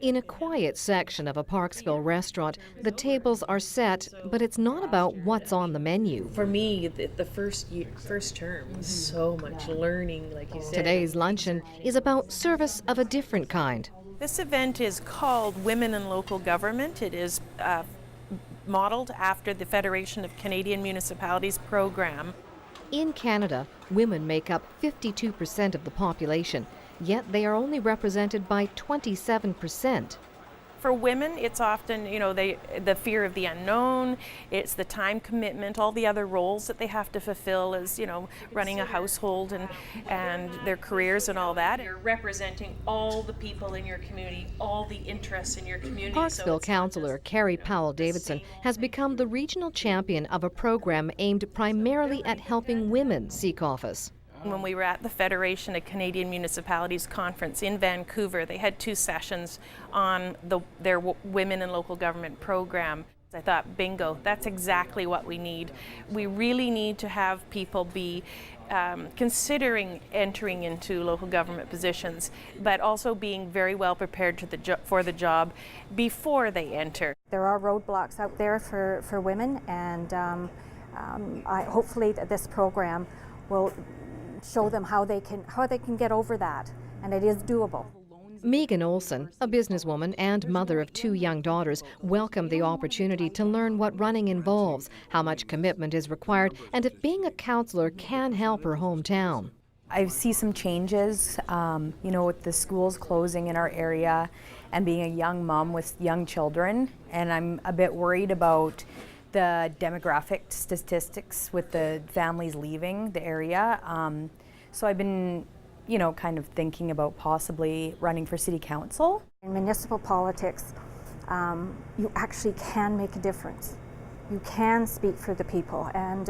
In a quiet section of a Parksville restaurant, the tables are set, but it's not about what's on the menu. For me, the first term was so much learning, like you said. Today's luncheon is about service of a different kind. This event is called Women in Local Government. It is modeled after the Federation of Canadian Municipalities program. In Canada, women make up 52% of the population, yet they are only represented by 27%. For women, it's often, the fear of the unknown, it's the time commitment, all the other roles that they have to fulfill as, running a household and their careers and all that. You're representing all the people in your community, all the interests in your community. Parksville councillor Carrie Powell-Davidson has become the regional champion of a program aimed primarily at helping women seek office. When we were at the Federation of Canadian Municipalities conference in Vancouver, they had 2 sessions on their Women in Local Government program. I thought, bingo, that's exactly what we need. We really need to have people be considering entering into local government positions, but also being very well prepared for the job before they enter. There are roadblocks out there for women, and hopefully this program will show them how they can get over that, and it is doable. Megan Olson, a businesswoman and mother of 2 young daughters, welcomed the opportunity to learn what running involves, how much commitment is required, and if being a councillor can help her hometown. I see some changes, with the schools closing in our area and being a young mom with young children, and I'm a bit worried about the demographic statistics with the families leaving the area. So I've been, kind of thinking about possibly running for city council. In municipal politics, you actually can make a difference. You can speak for the people and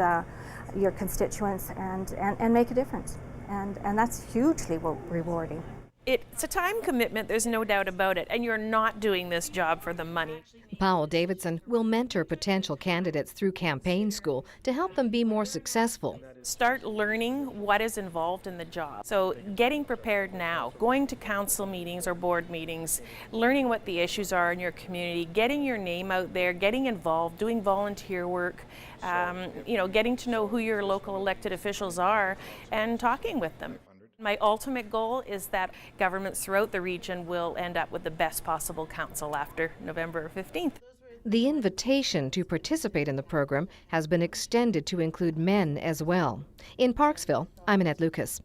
your constituents and make a difference. And that's hugely rewarding. It's a time commitment, there's no doubt about it, and you're not doing this job for the money. Powell-Davidson will mentor potential candidates through campaign school to help them be more successful. Start learning what is involved in the job. So getting prepared now, going to council meetings or board meetings, learning what the issues are in your community, getting your name out there, getting involved, doing volunteer work, getting to know who your local elected officials are and talking with them. My ultimate goal is that governments throughout the region will end up with the best possible council after November 15th. The invitation to participate in the program has been extended to include men as well. In Parksville, I'm Annette Lucas.